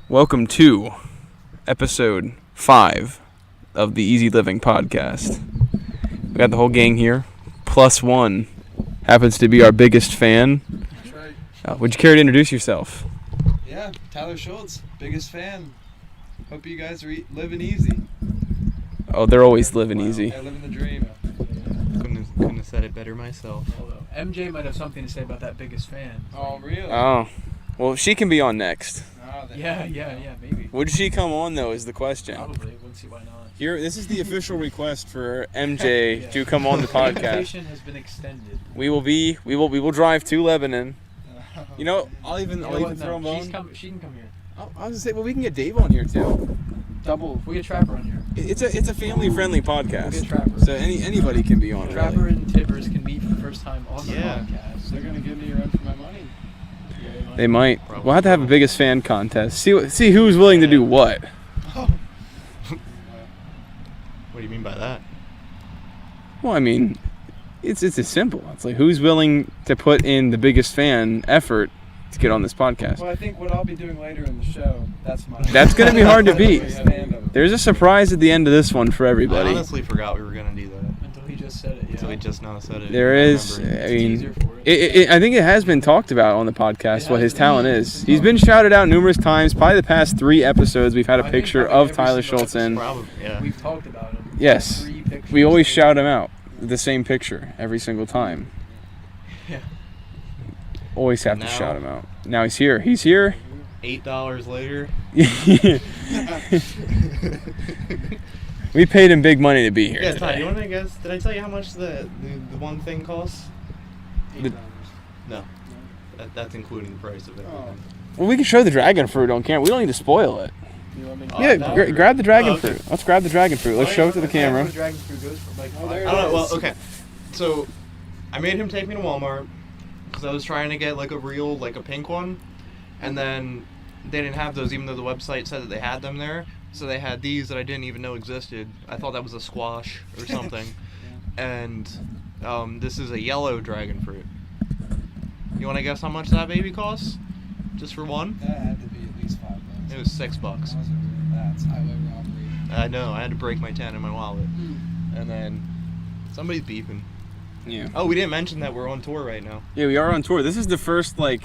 Welcome to episode 5 of the Easy Living Podcast. We got the whole gang here. Plus one happens to be our biggest fan. That's right. Would you care to introduce yourself? Yeah, Tyler Shultz, biggest fan. Hope you guys are living easy. Oh, they're always living easy. Yeah, living the dream. Couldn't have said it better myself. Although MJ might have something to say about that biggest fan. Oh, really? Oh, well, she can be on next. Oh, Yeah, maybe. Would she come on, though, is the question. Probably. Wouldn't see why not. This is the official request for MJ to come on the The podcast. invitation has been extended. We will drive to Lebanon. You know, I'll even throw him on. She can come here. I was gonna say, well, we can get Dave on here too. Double. We get Trapper on here. It's a family friendly podcast. We'll get Trapper. So anybody can be on it. Trapper and Tibbers can meet for the first time on the Yeah. podcast. They're going to give me a run for my money. They might. Probably. We'll have to have a biggest fan contest. See who's willing to do what. Oh. What do you mean by that? Well, I mean, it's as simple. It's like who's willing to put in the biggest fan effort to get on this podcast. Well, I think what I'll be doing later in the show, That's gonna be hard to beat. Stand-up. There's a surprise at the end of this one for I everybody. honestly forgot we were gonna do that Until he just said it. Yeah. until he just now said it. There I is. remember. I mean, Teaser for it. I think it has been talked about on the podcast It what has his been. talent is. He's been shouted out numerous times. Probably the past 3 episodes, we've had a I think picture probably of every Tyler single Schultz in. Probably, yeah. We've talked about him. Yes. 3 pictures. We always shout him out. The same picture every single time. Yeah. Always have to Now- shout him out. Now he's here. He's here. $8 later. We paid him big money to be here Yeah, Ty, today. you want to guess? Did I tell you how much the one thing costs? No. That's including the price of everything. Oh. Well, we can show the dragon fruit on camera. We don't need to spoil it. You want me to- Oh, Yeah, no. grab the dragon Oh, okay. fruit. Let's grab the dragon fruit. Let's show it to the camera. The dragon fruit goes for like Oh, there I don't know. Well, is. okay. So, I made him take me to Walmart because I was trying to get like a real, like a pink one, and then they didn't have those, even though the website said that they had them there. So they had these that I didn't even know existed. I thought that was a squash or something. And this is a yellow dragon fruit. You want to guess how much that baby costs? Just for one? That had to be at least $5. It was $6. That's highway robbery. I know. I had to break my 10 in my wallet. And then somebody's beeping. Yeah. Oh, we didn't mention that we're on tour right now. Yeah, we are on tour. This is the first pretty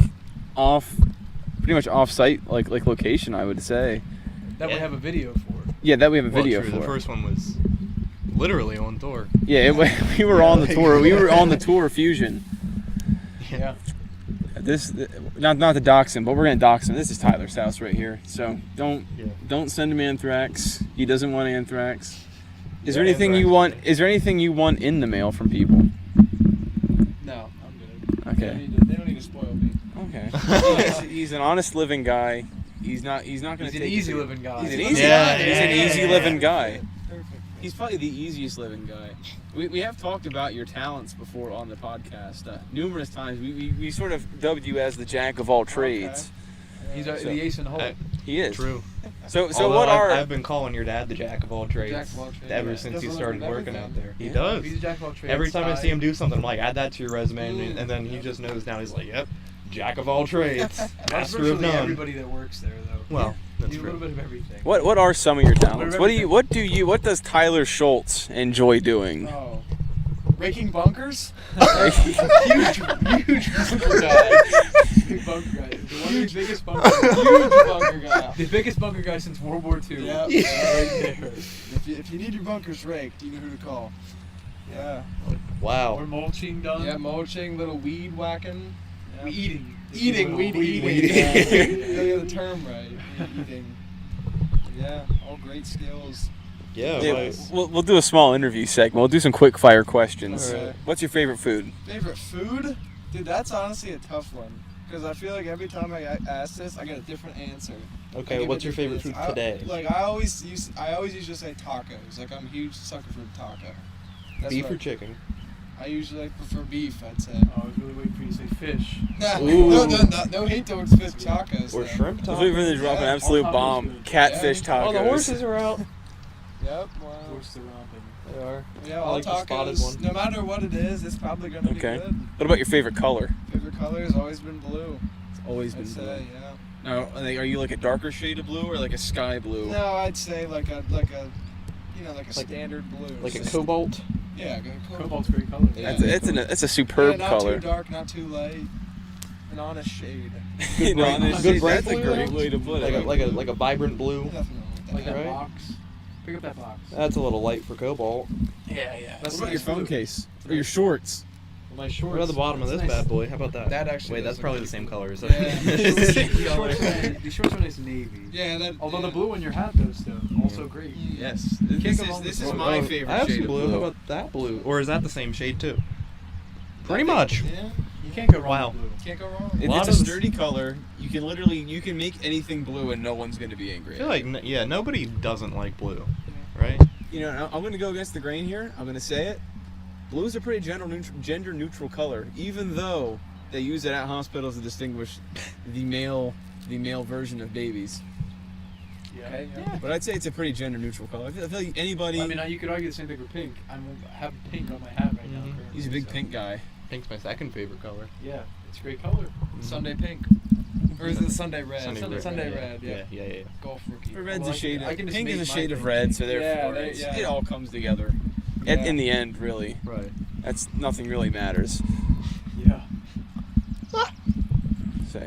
much off-site location, I would say. that we Yeah. have a video for. Yeah, that we have a Well, video true, for. The first one was literally on tour. Yeah, we were on the tour. We were on the tour Fusion. Yeah. Not to dox him, but we're gonna dox him. This is Tyler's house right here. So don't send him anthrax. He doesn't want anthrax. Is there Yeah, anything you want? Is there anything you want in the mail from people? No, I'm good. Okay. They don't need to spoil me. Okay. He's an honest living guy. He's not gonna He's an take easy it. living guy. He's an He's easy. Yeah, He's an yeah, easy yeah. living guy. Perfect. He's probably the easiest living guy. We have talked about your talents before on the podcast numerous times. We sort of dubbed you as the jack of all trades. He's So- the ace in the hole. He is. True. So Although what are? I've been calling your dad the jack of all trades, Jack of all trades, ever yeah. since he Does a started little of working out everything. there. He Yeah. does. He's a jack of all trades. Every time I Ty. see him do something, I'm like, add that to your resume, and then he just knows now. He's like, yep, jack of all trades, That's master of virtually none. everybody that works there, though. Well, You that's do a little true. bit of everything. What are some of your talents? everything. What does Tyler Shultz enjoy doing? Oh. Raking bunkers? huge bunker guy. Big bunker guy. The biggest bunker. Huge bunker guy. The biggest bunker guy since World War II. Yep. Right there. If you need your bunkers raked, you know who to call. Yeah. Or Wow. mulching done. Yeah, mulching, little weed whacking. Yeah. Eating. Eating, weed eating. Yeah, you got the term right. Eating. Yeah, all great skills. Yeah. Yeah, nice. we'll do a small interview segment. We'll do some quick fire questions. All right. What's your favorite food? Favorite food? Dude, that's honestly a tough one. Because I feel like every time I ask this, I get a different answer. I Okay, give what's a your favorite different food answer. today? I always usually say tacos. Like I'm a huge sucker for taco. That's Beef what or chicken? I usually prefer beef, I'd say. Oh, I was really waiting for you to say fish. Nah, Ooh. no hate towards fish tacos. Or though. shrimp I was waiting for them to drop an absolute All tacos bomb. good. Catfish Yeah. tacos. Oh, the horses are out. Yep. Wow. Horses are romping. They are. Yeah, I all like the spotted tacos. one. No matter what it is, it's probably gonna Okay. be good. What about your favorite color? Favorite color has always been blue. It's always I'd say, yeah. Now, are you like a darker shade of blue or like a sky blue? No, I'd say like a standard blue. Like a cobalt. Yeah, Cobalt's a great color. Yeah. It's a superb not color. Not too dark, not too light. An honest shade. Good bright That's a great way to put it. Like a vibrant blue. Nothing wrong with that. Like that Right. box. Pick up that box. That's a little light for cobalt. Yeah. What about your phone case or your shorts? My shorts. What about the bottom of this That's nice. bad boy? How about that? That actually Wait, that's does probably look the same pretty color as cool. that. These shorts are nice navy. Yeah, that. Although yeah. the blue on your hat though, still also great. Yes. Can't This go wrong is with my blue. favorite I have shade some of blue. blue. How about that blue? Or is that the same shade too? Pretty much. Yeah, You can't go wrong Wow. with blue. can't go wrong. It's lot a of- sturdy color. You can make anything blue and no one's going to be angry. I feel like nobody doesn't like blue, right? You know, I'm going to go against the grain here. I'm going to say it. Blue is a pretty gender neutral color, even though they use it at hospitals to distinguish the male version of babies. Yeah. Okay, yeah. But I'd say it's a pretty gender neutral color. I feel like anybody. I mean, you could argue the same thing for pink. I have pink on my hat right now. Mhm. currently, he's a big so- pink guy. Pink's my second favorite color. Yeah, it's a great color. Sunday pink. Or is it Sunday red? Sunday red, yeah. Yeah. Golf rookie. Red's Well, a shade I of can just pink is make a my shade of pink. red, so Yeah, therefore yeah. it all comes together. Yeah. In the end, really, Right. that's nothing really matters. Yeah.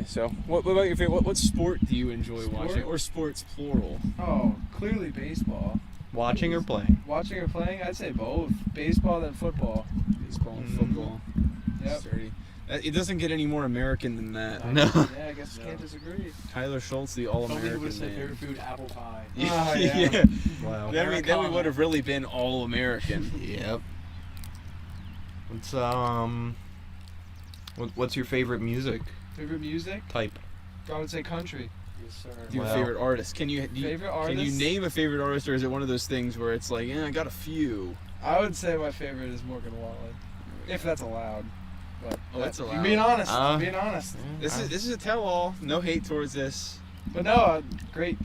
So what about your favorite? What sport do you enjoy Sport? watching, or sports plural? Oh, clearly baseball. Watching or playing? Watching or playing? I'd say both. Baseball then football. Baseball and Mhm. football. Yep. Sturdy. It doesn't get any more American than that. No. Yeah, I guess you can't disagree. Tyler Shultz, the Toby All-American would have said man. favorite food, apple pie. Oh, yeah. yeah. Wow. Then we Americana. would have really been All-American. Yep. What's your favorite music Favorite music? type? I would say country. Yes, sir. Your Wow. favorite artist? Can you Favorite Can you artist? name a favorite artist, or is it one of those things where it's like, I got a few? I would say my favorite is Morgan Wallen, if that's allowed. But Oh, that's allowed. Being honest. Uh, being honest. This is a tell-all. No hate towards this. But no,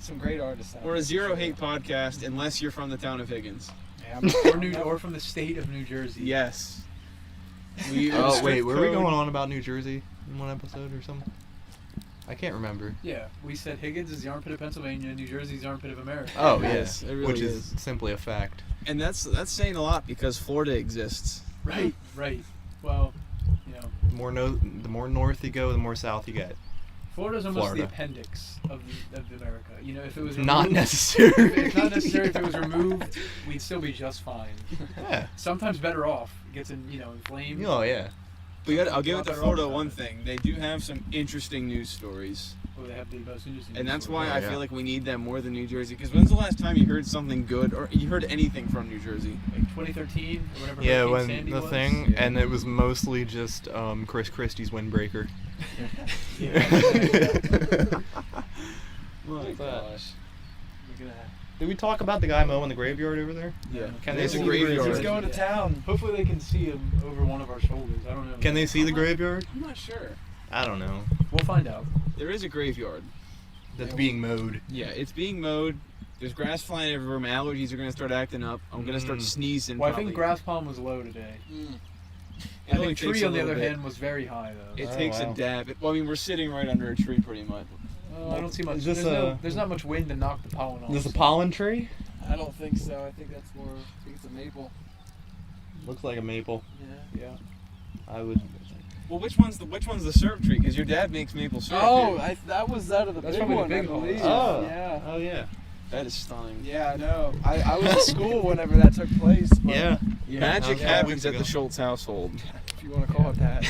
some great artists. out We're there, a zero for hate sure. podcast, unless you're from the town of Higgins. Yeah, or from the state of New Jersey. Yes. We Oh strict wait, were we code. going on about New Jersey in one episode or something? I can't remember. Yeah, we said Higgins is the armpit of Pennsylvania, New Jersey's the armpit of America. Oh Yes, yes, it really which is. is simply a fact. And that's saying a lot because Florida exists. Right. Well, The more north you go, the more south you get. Florida's almost Florida. the appendix of America. If it was Not removed- necessary. It's not necessary. If it was removed, we'd still be just fine. Yeah. Sometimes better off. It gets inflamed. Oh yeah. But I'll give it to Better Florida off. one thing. They do have some interesting news stories. Or they have the most interesting. And that's story. why Oh, I yeah. feel like we need them more than New Jersey. Because when's the last time you heard something good, or you heard anything from New Jersey? Like 2013 or whatever. Yeah, Hurricane when Sandy the was. thing, Yeah. and it was mostly just Chris Christie's windbreaker. My What's that? gosh. Look at that. Did we talk about the guy mowing the graveyard over there? Yeah. Can It's they a see graveyard. He's going to town. Hopefully they can see him over one of our shoulders. I don't know. Can they see the graveyard? I'm not sure. I don't know. We'll find out. There is a graveyard. That's being mowed. Yeah, it's being mowed. There's grass flying everywhere. My allergies are going to start acting up. I'm going to start Mm. sneezing. Well, I probably. think grass palm was low today. It I only think takes tree a on the little other bit. hand was very high though. It Oh, takes wow. a dab. Well, I mean, we're sitting right under a tree pretty much. I don't see much. Is this There's not much wind to knock the pollen off. Is this a pollen tree? I don't think so. I think that's more. I think it's a maple. Looks like a maple. Yeah. I would. Well, which one's the syrup tree? Because your dad makes maple syrup. Oh, here. that was out of the That's big probably the one. big I one. believe. Oh. Yeah. Oh yeah. That is stunning. Yeah, I know. I was at school whenever that took place. But Yeah. Magic Yeah. happens Weeks at the ago. Schultz household. If you want to call it that.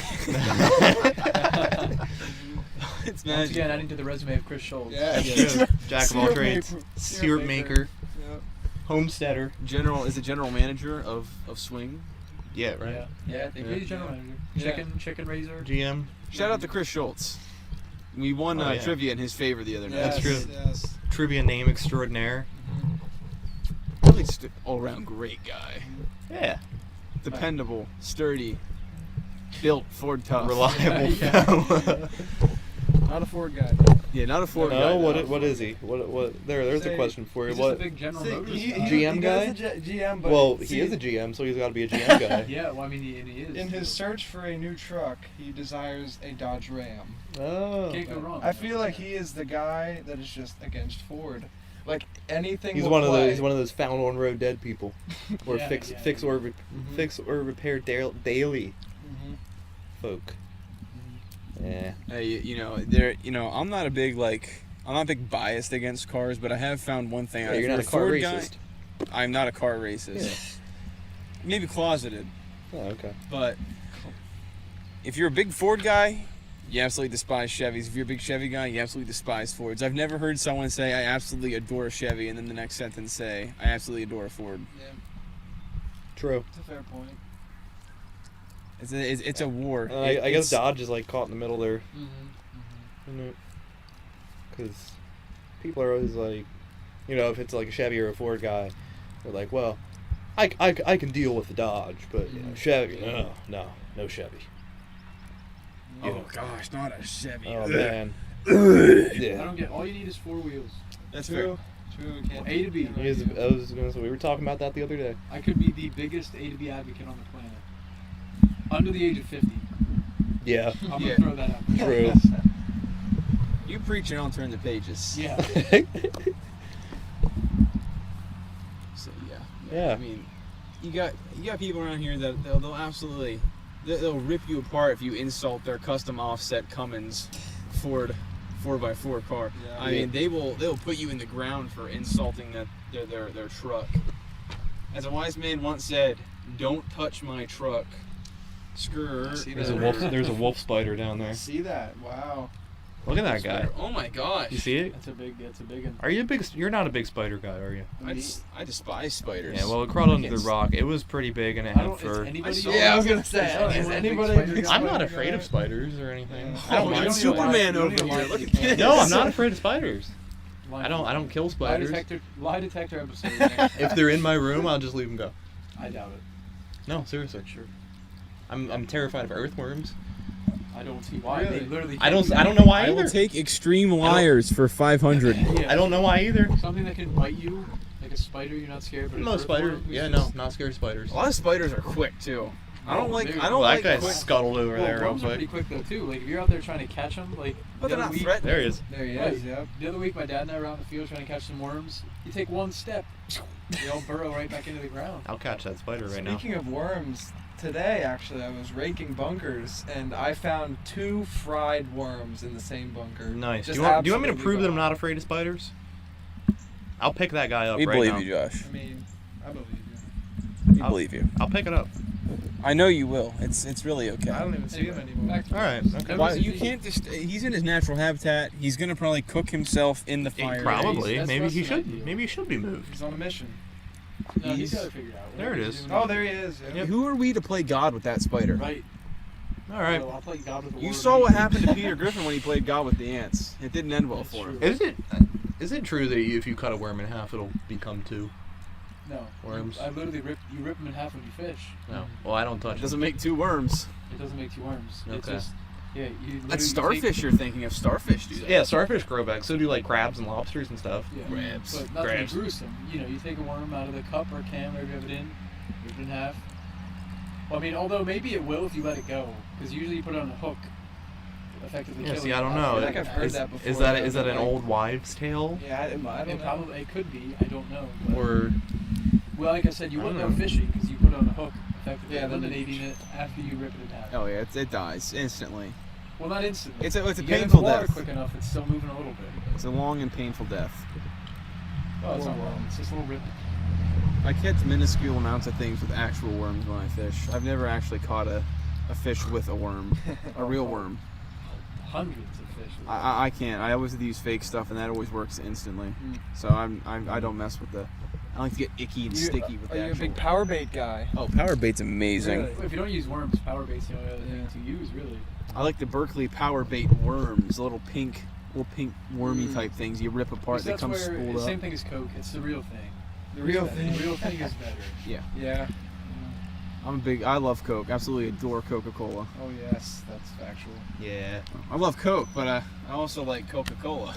It's Once magic. again, adding to the resume of Chris Schultz. Yeah. That's good. Jack of all Syrup trades. maker. Syrup maker. Yeah. Homesteader. Is the general manager of Swing. Yeah. Right. Yeah. He's Yeah. general manager. Yeah. Chicken raiser. GM. Shout out to Chris Schultz. We won Oh, yeah. trivia in his favor the other day. That's true. Yes. Trivia name extraordinaire. Really all around great guy. Yeah. Dependable, sturdy, built Ford tough. Reliable Yeah. fella. Not a Ford guy. Yeah, not a Ford guy. No, though. what is he? There's a Say, question for you. He's just a What? big General See, Motors he- guy. he- GM he guy? does a GM, but Well, see, he is a GM, so he's got to be a GM guy. Yeah. Well, I mean, he is. In his search for a new truck, he desires a Dodge Ram. Oh. Can't go wrong. I feel like he is the guy that is just against Ford. Like anything. He's will one of play. those. He's one of those found on road dead people, or Yeah, fix yeah, fix yeah. or Mhm. fix or repair daily Mhm. folk. Yeah. Hey, I'm not a big biased against cars, but I have found one thing. Yeah, If you're not a a car Ford racist. guy, I'm not a car racist. Yeah. Maybe closeted, Oh, okay. but if you're a big Ford guy, you absolutely despise Chevys. If you're a big Chevy guy, you absolutely despise Fords. I've never heard someone say, I absolutely adore a Chevy, and then the next sentence say, I absolutely adore a Ford. Yeah, True. it's a fair point. It's a war. I guess Dodge is like caught in the middle there, Mm-hmm. isn't it? Because people are always like, if it's like a Chevy or a Ford guy, they're like, well, I can deal with the Dodge, but Chevy, no Chevy. Oh, gosh, not a Chevy. Oh man. I Yeah. don't get. All you need is 4 wheels. That's fair. True. True. We can't. A to B. I was gonna say, we were talking about that the other day. I could be the biggest A to B advocate on the planet. Under the age of 50. Yeah. I'm Yeah. gonna throw that out there. True. You preach and I'll turn the pages. Yeah. So, yeah. Yeah. I mean, you got people around here that they'll absolutely they'll rip you apart if you insult their custom offset Cummins Ford 4x4 car. Yeah. I mean, they'll put you in the ground for insulting their truck. As a wise man once said, "Don't touch my truck." Skrrr. See There's that? a wolf spider down there. See that? Wow. Look at that guy. Oh my gosh. You see it? That's a big one. Are you a big? You're not a big spider guy, are you? I despise spiders. Yeah. Well, it crawled under the Can't- rock. It was pretty big, and it I had don't. Is fur. anybody? Yeah, I was gonna say, Is is anyone a big anybody spider a big guy? I'm not spider afraid guy? of spiders or anything. Yeah. I don't Oh, mind. it's Superman over here. Look at this. No, I'm not afraid of spiders. I don't kill spiders. Lie detector episode. If they're in my room, I'll just leave them go. I doubt it. No, seriously. Sure. I'm terrified of earthworms. I don't see why. Really? They literally. I don't know why I will either. take extreme liars for 500. Yeah. I don't know why either. Something that can bite you, like a spider. You're not scared, but Most spiders. Yeah, no, not scared of spiders. A lot of spiders are quick too. I don't like. I Well, don't like that guy quick. scuttled over Well, there real worms are pretty quick. quick though too. Like if you're out there trying to catch them, like But they're the other not week, threatening. There he is. There he Right. is. Yep. The other week, my dad and I were out in the field trying to catch some worms. You take one step, they all burrow right back into the ground. I'll catch that spider right now. Speaking of worms, today actually I was raking bunkers and I found 2 fried worms in the same bunker. Nice. Do Just you want me to absolutely prove that I'm gone. not afraid of spiders? I'll pick that guy up We right believe now. you, Josh. I mean, I believe you. We believe you. I'll pick it up. I know you will. It's really okay. I don't even see him anymore. Back to All right. worms. Okay. Never Why, seen you the- can't just. He's in his natural habitat. He's gonna probably cook himself in the fire. Probably. That's Maybe less he than should. ideal. Maybe he should be moved. He's on a mission. No, he's He's- got it figured out. There it Whatever is. he's doing, Oh, there he is. Yeah. Yep. Who are we to play God with that spider? Right. All right. Well, I'll play God with the You worm saw what anytime. happened to Peter Griffin when he played God with the ants. It didn't end well That's for him. true. Is it true that if you cut a worm in half, it'll become 2? No. Worms. I literally rip them in half when you fish. No. Well, I don't touch It them. doesn't make 2 worms. It doesn't make 2 worms. It's Okay. just yeah. You That's literally starfish you're thinking of. Starfish do that. Yeah, starfish grow back. So do like crabs and lobsters and stuff. Yeah. Crabs. But not Crabs. to be gruesome. You take a worm out of the cup or can, wherever you have it in, rip it in half. Well, I mean, although maybe it will if you let it go, because usually you put it on a hook, effectively Yeah. kill See, it. I don't I know. feel like I've heard Is that before, is that though, is that an like- old wives' tale? Yeah, I don't It know. probably it could be. I don't know. But, Or well, like I said, you I wouldn't don't know know. fishing because you put it on a hook, effectively Yeah, then eliminating it after you rip it in half. Oh yeah, it dies instantly. Well, not instantly. It's a You get in the painful water death. quick enough, it's still moving a little bit. It's a long and painful death. Well, it's not wrong. It's just a little rip. I catch minuscule amounts of things with actual worms when I fish. I've never actually caught a fish with a worm, a real worm. Hundreds of fish. I can't. I always use fake stuff, and that always works instantly. Mm. So I don't mess with the. I like to get icky and sticky with Are the you a actual. big power bait guy? Oh, power bait's amazing. Really? If you don't use worms, power bait's the only other Yeah. thing to use, really. I like the Berkeley power bait worms, little pink wormy type things you rip apart. Because They that's come where, spooled same up. thing as Coke. It's the real thing. The real The thing. real thing is better. Yeah. I love Coke. Absolutely adore Coca-Cola. Oh yes, that's factual. yeah, I love Coke, but I also like Coca-Cola.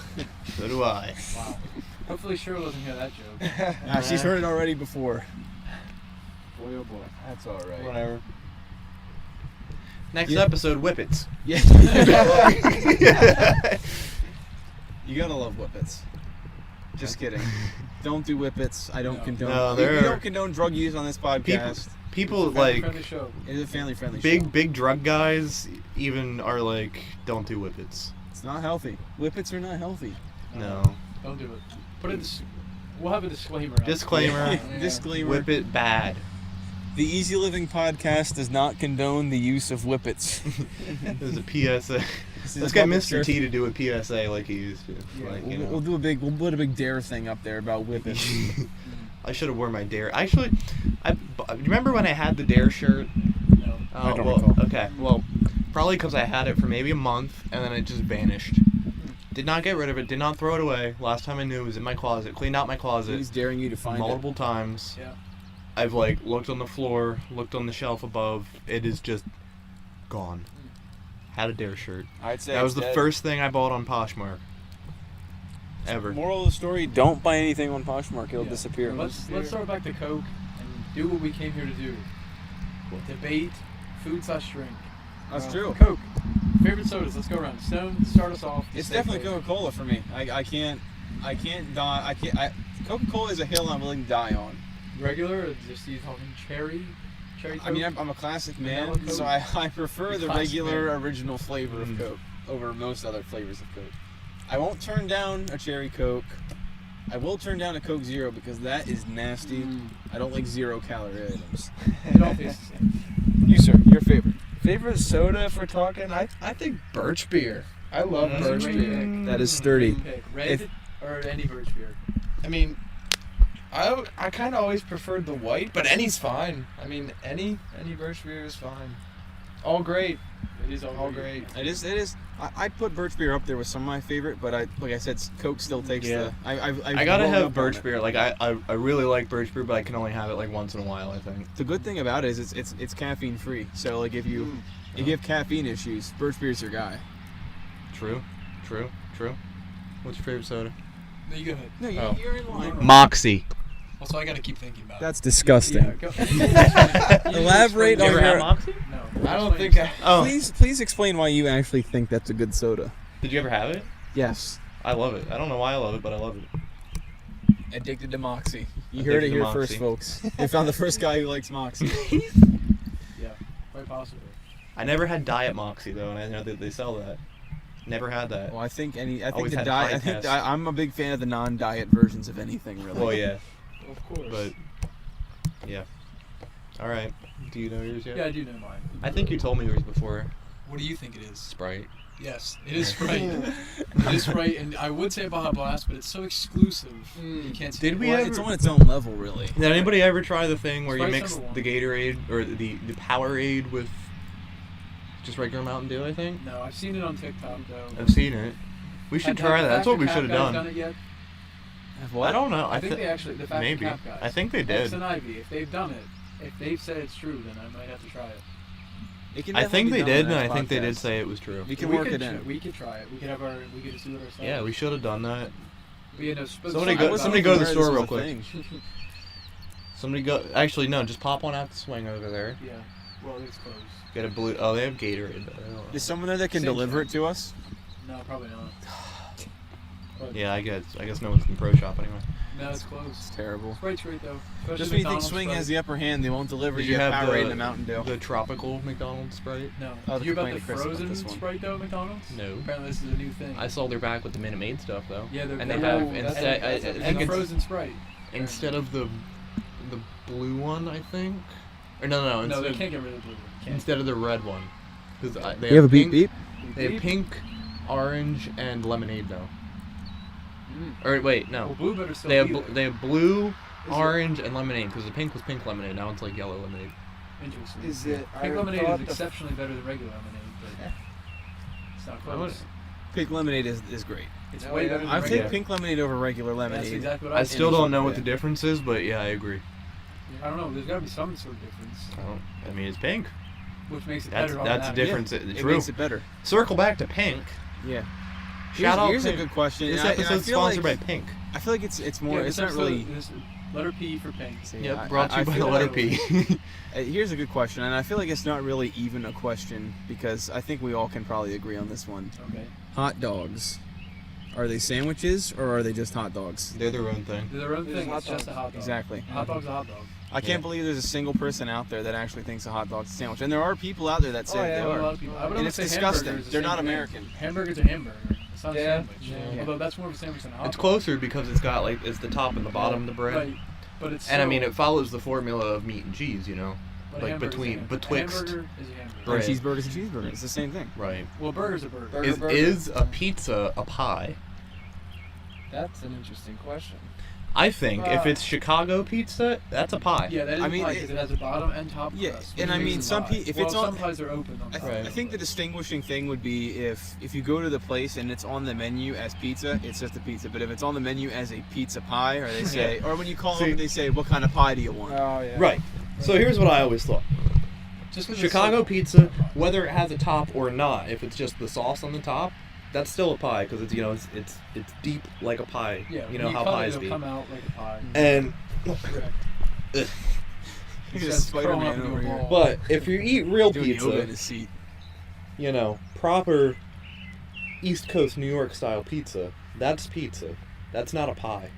so do I. Wow. Hopefully Cheryl doesn't hear that joke. She's heard it already before. Boy, oh boy. That's all right. Whatever. Next Yeah. episode, whippets. Yeah. You gotta love whippets. Just kidding. Don't do whippets. I don't No. condone. No, we they're- don't condone drug use on this podcast. People It's a like family-friendly show. It is a family-friendly show. big drug guys even are like, don't do whippets. It's not healthy. Whippets are not healthy. No. Don't do it. Put it. We'll have a disclaimer. Disclaimer. Yeah. Disclaimer. Whippet bad. The Easy Living Podcast does not condone the use of whippets. There's a PSA. This is Let's a get public Mr. service- T to do a PSA like he used to. Yeah, Like, We'll do a big. We'll put a big dare thing up there about whippets. I should have worn my Dare. Actually, remember when I had the Dare shirt? No. Oh, don't well, recall. okay. Well, probably because I had it for maybe a month and then it just vanished. Did not get rid of it. Did not throw it away. Last time I knew it was in my closet. Cleaned out my closet He's daring you to find multiple times. Yeah. I've like looked on the floor, looked on the shelf above. It is just gone. Had a Dare shirt. it. I'd say That was it's the dead. first thing I bought on Poshmark. Ever. Moral of the story: don't buy anything on Poshmark; it'll Yeah. disappear. Let's throw it back to Coke and do what we came here to do. Cool. Debate food/drink. That's true. Coke. Favorite sodas. Let's go around. Stone, start us off. It's Say definitely favorite. Coca-Cola for me. I can't die. Coca-Cola is a hill I'm willing to die on. Regular or just you talking cherry? Cherry Coke? I mean, I'm a classic man, Vanilla Coke? so I prefer You're the classic regular man. original flavor of Mm. Coke over most other flavors of Coke. I won't turn down a cherry Coke. I will turn down a Coke Zero because that is nasty. I don't like 0-calorie items. It all tastes the same. You, sir, your favorite? Favorite soda, if we're talking, I think birch beer. I love That's birch a beer. great pick. That is sturdy. Pick. Red If- or any birch beer? I mean, I kind of always preferred the white, but any's fine. I mean, any birch beer is fine. All great. It is All great. It is. I put birch beer up there with some of my favorite, but like I said, Coke still takes Yeah. the. I gotta rolled up have on birch it. beer. Like I really like birch beer, but I can only have it like once in a while. I think. The good thing about it is it's caffeine free. So like if you have caffeine issues, birch beer's your guy. True. What's your favorite soda? No, you go ahead. No, Oh. you're in line. Moxie. Also, I gotta keep thinking about That's it. disgusting. Yeah, go. Elaborate You on ever your. had Moxie? No. I don't think I. Oh, Please explain why you actually think that's a good soda. did you ever have it? Yes. I love it. I don't know why I love it, but I love it. Addicted to Moxie. You Addicted heard it to here Moxie. first, folks. We found the first guy who likes Moxie. Yeah, quite possibly. I never had Diet Moxie though, and I know that they sell that. Never had that. Well, I think Always the had diet. high I think test. I'm a big fan of the non-diet versions of anything, really. Well, yeah, Of course. but yeah. All right. Do you know yours yet? Yeah, I do know mine. I think you told me yours before. What do you think it is? Sprite. Yes, it is Sprite. It is Sprite, and I would say Baja Blast, but it's so exclusive. You can't see Did it. we Well, ever- it's on its own level, really. Did anybody ever try the thing where you Sprite's mix number the Gatorade or the Powerade with just regular Mountain Dew? I think No, I've seen it on TikTok though. I've seen it. We should try that. That's what we should have done. it yet? I don't know. I think they actually the Factor maybe. Cap guys. I think they X did. and Ivy, if they've done it, if they've said it's true, then I might have to try it. It can I definitely think be they done on did, the and I next think they did podcast. say it was true. We can We work could it in. We could try it. We could just do it ourselves. Yeah, we should have done that. But, you know, Somebody I go- wasn't somebody even go to the aware store this real was a quick. thing. Somebody go. Actually, no. Just pop one out the swing over there. Yeah. Well, it's closed. Get a blue. Oh, they have Gatorade. But I don't know. Is someone there that can Same deliver thing. it to us? No, probably not. But Yeah, I guess no one's in the pro shop anyway. no, it's closed. It's terrible. Sprite's great though. Especially Just when you think McDonald's Swing Sprite. has the upper hand, they won't deliver Did you you a have Powerade the- and a Mountain Dew. The tropical McDonald's Sprite? No. Oh, Did you hear about the complaint to Chris about frozen this one. Sprite though, at McDonald's? No. Apparently this is a new thing. I saw they're back with the Minute Maid stuff though. Yeah, they're and they they're- have oh, that's instead. it, that's it. I And think the it's frozen Sprite. instead of the blue one, I think. Or no. No, Instead, they can't get rid of the blue one. Can't. instead of the red one, because they You have a beep pink, beep? They have pink, orange, and lemonade though. Mm. Or wait, Well, no. blue better still They have be there. they have blue, Is it- orange, and lemonade. Because the pink was pink lemonade. Now it's like yellow lemonade. Interesting. Is it? Pink I lemonade thought is the- exceptionally better than regular lemonade, but it's not I would- close. Pink lemonade is great. It's No, way yeah. better than I regular. take pink lemonade over regular That's lemonade. exactly what I I still think don't know what so, the yeah. difference is, but yeah, I agree. I don't know. There's got to be some sort of difference, I mean, it's pink. which makes it That's better. that's a automatically. difference. It True. makes it better. Circle back to pink. Yeah. Shout out Here's a Pink. good question. This and I episode's feel sponsored like, by Pink. I feel like it's more. Yeah, it's this not really. episode- Letter P for pink. See, Yep, brought to you by feel the letter like- P. Here's a good question, and I feel like it's not really even a question because I think we all can probably agree on this one. Okay. Hot dogs. Are they sandwiches or are they just hot dogs? They're their own thing. They're their own It's thing. hot It's just a dog. hot dog. Exactly. A hot dog's a hot dog. I can't believe there's a single person out there that actually thinks a hot dog's a sandwich, and there are people out there that say Oh, they yeah, A lot are. of people. I would And almost it's say disgusting. hamburger is the They're same not thing. American. Hamburger's a hamburger. It's not a Yeah. sandwich. Yeah. Although that's more of a sandwich than a hot It's dog. closer because it's got like it's the top and the bottom of the bread. Right. But it's And I so- mean, it follows the formula of meat and cheese, you know. but a like hamburger's a between- hamburger. betwixt. A hamburger is a hamburger. Like Right. cheeseburgers and cheeseburgers. It's the same thing. Right. Well, a burger's a burger. Burger. Is a pizza a pie? That's an interesting question. I think if it's Chicago pizza, that's a pie. Yeah, that is I mean, because it has a bottom and top Yeah, crust. and which I makes mean, it some pie. if well, it's on- some pies are open. On I think the distinguishing thing would be if you go to the place and it's on the menu as pizza, it's just a pizza. But if it's on the menu as a pizza pie, or they say, or when you call them, See- they say, "What kind of pie do you want?" Oh yeah. Right. So here's what I always thought. Just 'cause it's Chicago so- pizza, whether it has a top or not, if it's just the sauce on the top, that's still a pie because it's it's deep like a pie. Yeah, you when know how cut pies it'll be. come out like a pie. And Correct. He's It's just just curling Spider-Man up into over a here. ball. but if you eat real Doing yoga in pizza, his seat. you know, proper East Coast New York style pizza, that's pizza. That's not a pie.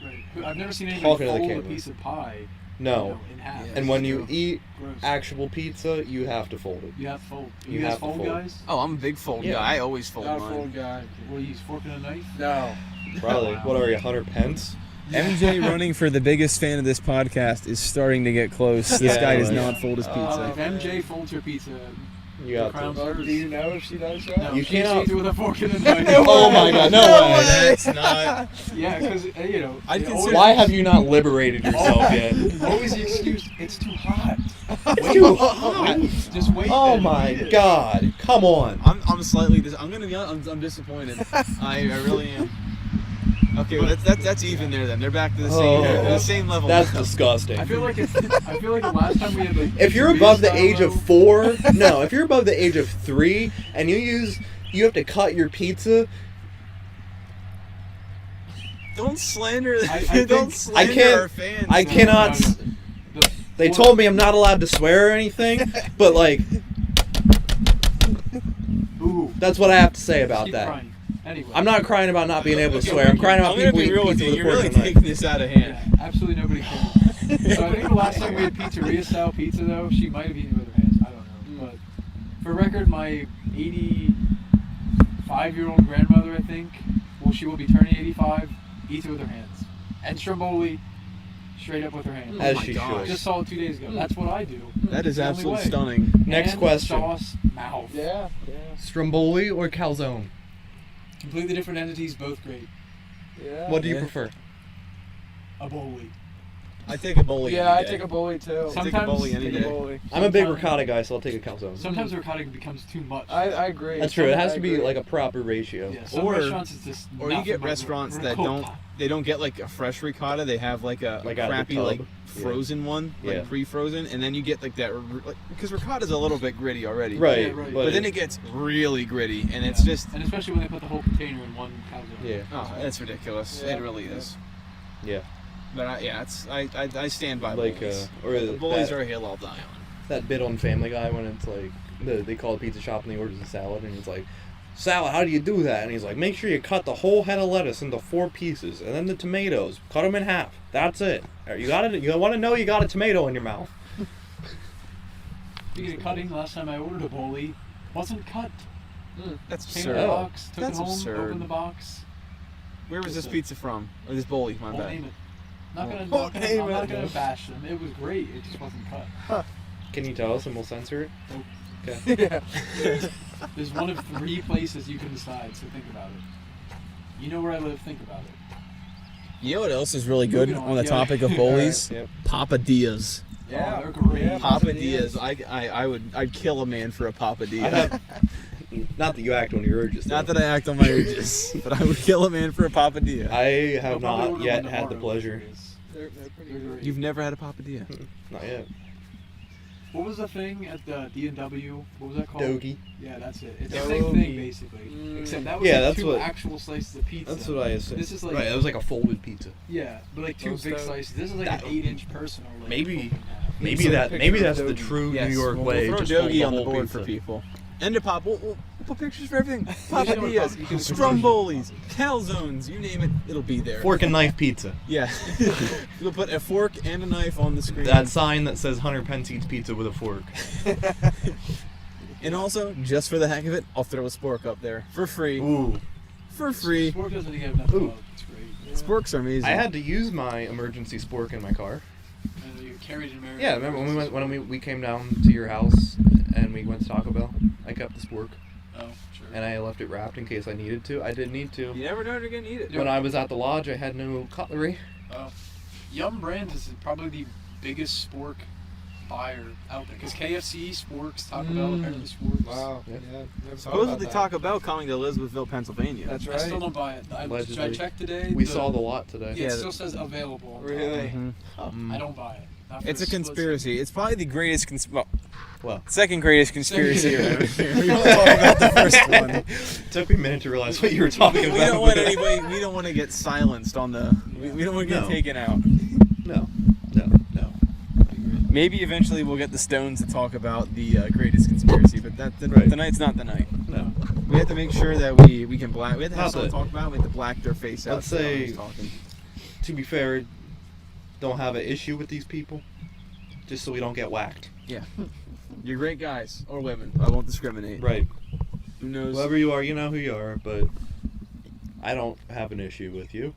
Right. I've never seen Talking anybody to the fold a camera. piece of pie. No. In half. Yeah. And when you True. eat Gross. actual pizza, you have to fold it. You have to fold. You You guys have to fold, fold. guys? Oh, I'm a big fold Yeah. guy. I always fold Not a mine. full guy. Will you use fork and a knife? No. Probably. Wow. What are you, 100 pence? MJ running for the biggest fan of this podcast is starting to get close. This Yeah, guy does right. not fold his pizza. If MJ folds her pizza, You got Crown to. Well, do you know if she does that? no, You she cannot- eats it with a fork and a knife. Oh my god, no way. That's not. Yeah, because you know. I'd it consider- always- Why have you not liberated yourself yet? Always the excuse. It's too hot. It's too hot. Just wait. Oh and my eat it. god. Come on. I'm slightly. I'm gonna be honest. I'm disappointed. I really am. Okay, well, that's even there then. They're back to the same the same level. That's now. disgusting. I feel like the last time we had like. If you're pizzeria above the style age of though- 4, no, if you're above the age of 3 and you have to cut your pizza, Don't slander. I don't think- slander I can't- our fans. I No, cannot- no, no. they told me I'm not allowed to swear or anything, but like, Ooh. that's what I have to say about Keep that. crying. Anyway. I'm not crying about not being able to swear. I'm crying about I'm gonna people be real eating with pizza you. with a You're fork really and a knife. taking this out of hand. Yeah, absolutely nobody cares. So I think the last time we had pizzeria style pizza though, she might have eaten it with her hands. I don't know. But for record, my 85-year-old grandmother, I think, well, she will be turning 85, eats it with her hands. And stromboli, straight up with her hands. As my she gosh. should. Just saw it 2 days ago. That's what I do. That is the only absolutely way. stunning. Next Hand, question. Sauce, mouth. Yeah. Yeah. Stromboli or calzone? Completely different entities, both great. Yeah. What do you Yeah. prefer? A bowly. I take a bowling. Yeah, I take a bully too. I'll take a Sometimes- bowling any Take a day. bully. I'm a big Sometimes- ricotta guy, so I'll take a calzone. Sometimes ricotta becomes too much. I agree. That's true. It has I to be agree. like a proper ratio. Yeah, some Or- restaurants it's just Or you not get for my restaurants that ricotta. they don't get like a fresh ricotta. They have like a Like out of the crappy tub. like Yeah. frozen one, like Yeah. pre-frozen, and then you get like that because ricotta's a little bit gritty already. Right, Yeah, right. But then it gets really gritty, and it's Yeah. just And especially when they put the whole container in one calzone. Yeah. oh, that's ridiculous. Yeah. It really is. Yeah. But I stand by Like, bullies. or The bullies that, are a hill I'll die on. that bit on Family Guy when it's like they call a pizza shop and he orders a salad and he's like, "Salad, how do you do that?" And he's like, "Make sure you cut the whole head of lettuce into 4 pieces, and then the tomatoes, cut them in half. That's it. You got it. You want to know you got a tomato in your mouth." Speaking of cutting, last time I ordered a bully, wasn't cut. That's Came in a absurd. box, took That's it home, absurd. opened the box. Where was this pizza from? Or this bully? My Won't bad. name it. I'm Won't not name gonna it. bash them. It was great. It just wasn't cut. Can you tell us and we'll censor it? Nope. Okay. Yeah. There's one of 3 places you can decide, so think about it. You know where I live, think about it. You know what else is really good Moving on, on the yeah. topic of bullies? Yep. Papa Diaz. Yeah. Oh, they're great. Yeah, Papa Diaz. I'd kill a man for a Papa I Diaz. have, not that you act on your urges. Not though. that I act on my urges, but I would kill a man for a Papa Diaz. I have I'll probably not order yet one had the tomorrow. pleasure. They're pretty They're good. great. You've never had a Papa Diaz. Not yet. What was the thing at the D&W? What was that called? Dogie. Yeah, that's it. It's the same thing basically, except that was Yeah, like that's two what- actual slices of pizza. That's what I assumed. This is like Right, it was like a folded pizza. yeah, but like two Those big don't- slices. This is like that- an 8-inch personal. Like, Maybe- folded in half. Maybe Some that. picture Maybe of that's the Dogie. true Yes, New York we'll way. throw Just fold Dogie the on the whole board pizza. for people. And to pop, we'll put pictures for everything. You know what Papadillas, pop- you can- Strombolis, calzones, you name it, it'll be there. Fork and knife pizza. Yeah. We'll put a fork and a knife on the screen. That sign that says Hunter Pence eats pizza with a fork. And also, just for the heck of it, I'll throw a spork up there for free. Ooh. For free. Sport doesn't get enough Ooh. love. It's great. Yeah. Sporks are amazing. I had to use my emergency spork in my car. And you carried an American. Yeah, remember when we came down to your house and we went to Taco Bell? I kept the spork Oh, sure. and I left it wrapped in case I needed to. I did need to. You never know you're gonna eat it. When I was at the lodge, I had no cutlery. Yum Brands is probably the biggest spork buyer out there because KFC, Sporks, Taco Bell, apparently Sporks. Wow. Yeah. Yeah. Never thought Supposedly about that. Taco Bell coming to Elizabethville, Pennsylvania. That's I still right. don't buy it. I Allegedly. checked today. We saw the lot today. Yeah, Yeah, it still says available. Really? Mhm. I don't buy it. Not for It's a split conspiracy. It's probably the greatest Well, second greatest conspiracy around here. We don't talk about the first one. it took me a minute to realize what you were talking We about. don't want anybody. We don't want to get silenced on the. We don't want to get No. taken out. No. Maybe eventually we'll get the Stones to talk about the greatest conspiracy, but Right. tonight's not the night. No. We have to make sure that we can black. We have to have How's someone it? talk about it. We have to black their face out. Let's so no say- one's talking. To be fair, don't have an issue with these people, just so we don't get whacked. You're great guys or women. I won't discriminate. Right. Who knows? Whoever you are, you know who you are, but I don't have an issue with you.